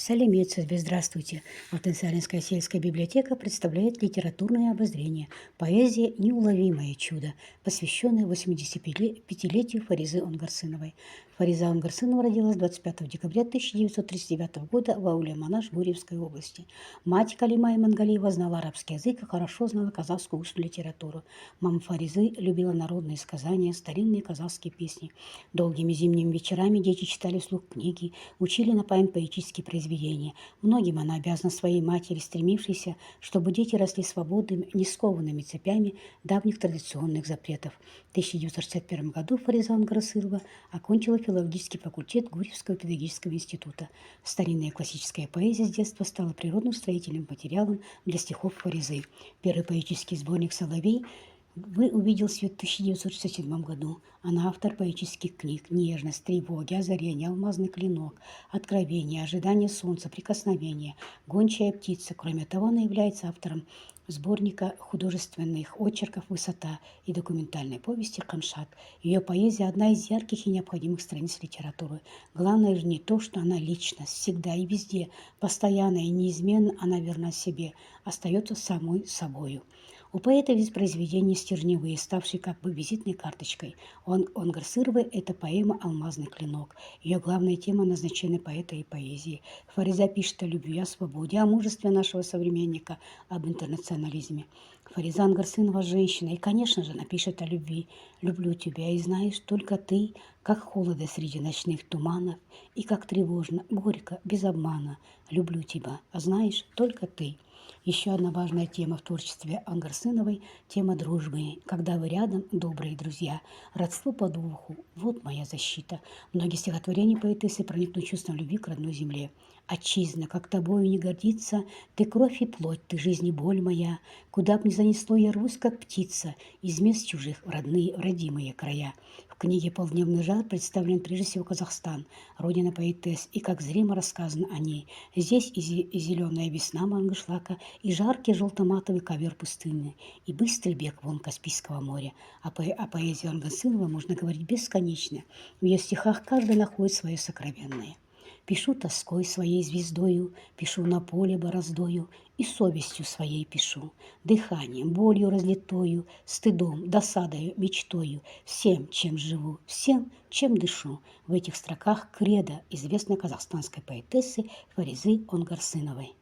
Салимецове, здравствуйте! Алтенсаринская сельская библиотека представляет литературное обозрение «Поэзия. Неуловимое чудо», посвященное 85-летию Фаризы Онгарсыновой. Фариза Онгарсынова родилась 25 декабря 1939 года в ауле Манаш Гурьевской области. Мать Калима Имангалиева знала арабский язык и хорошо знала казахскую устную литературу. Мама Фаризы любила народные сказания, старинные казахские песни. Долгими зимними вечерами дети читали вслух книги, учили на память поэтические произведения. Многим она обязана своей матери, стремившейся, чтобы дети росли свободными, не скованными цепями давних традиционных запретов. В 1961 году Фариза Онгарсынова окончила филологический факультет Гурьевского педагогического института. Старинная классическая поэзия с детства стала природным строительным материалом для стихов Фаризы. Первый поэтический сборник «Соловей» увидел свет в 1967 году. Она автор поэтических книг «Нежность», «Тревоги», «Озарение», «Алмазный клинок», «Откровение», «Ожидание солнца», «Прикосновение», «Гончая птица». Кроме того, она является автором сборника художественных очерков «Высота» и документальной повести «Камшат». Ее поэзия – одна из ярких и необходимых страниц литературы. Главное же не то, что она личность, всегда и везде, постоянно и неизменно она верна себе, остается самой собою. У поэта весь произведения стержневые, ставшие как бы визитной карточкой. Онгарсыновой – это поэма «Алмазный клинок». Ее главная тема – назначение поэта и поэзии. Фариза пишет о любви, о свободе, о мужестве нашего современника, об интернационализме. Фариза Онгарсынова – женщина, и, конечно же, напишет о любви. «Люблю тебя, и знаешь, только ты, как холода среди ночных туманов, и как тревожно, горько, без обмана. Люблю тебя, а знаешь, только ты». Еще одна важная тема в творчестве Онгарсыновой – тема дружбы. Когда вы рядом, добрые друзья, родство по духу – вот моя защита. Многие стихотворения поэтессы проникнут чувством любви к родной земле. «Отчизна, как тобою не гордиться, ты кровь и плоть, ты жизнь и боль моя. Куда б ни занесло, я рвусь, как птица, из мест чужих в родные, в родимые края». В книге «Полдневный жар» представлен прежде всего Казахстан, родина поэтесс, и как зримо рассказано о ней. Здесь и зеленая весна Мангышлака, и жаркий желто-матовый ковер пустыни, и быстрый бег вон Каспийского моря. О поэзии Онгарсыновой можно говорить бесконечно. В ее стихах каждый находит свое сокровенное. Пишу тоской своей звездою, пишу на поле бороздою, и совестью своей пишу, дыханием, болью разлитою, стыдом, досадою, мечтою, всем, чем живу, всем, чем дышу. В этих строках кредо известной казахстанской поэтессы Фаризы Онгарсыновой.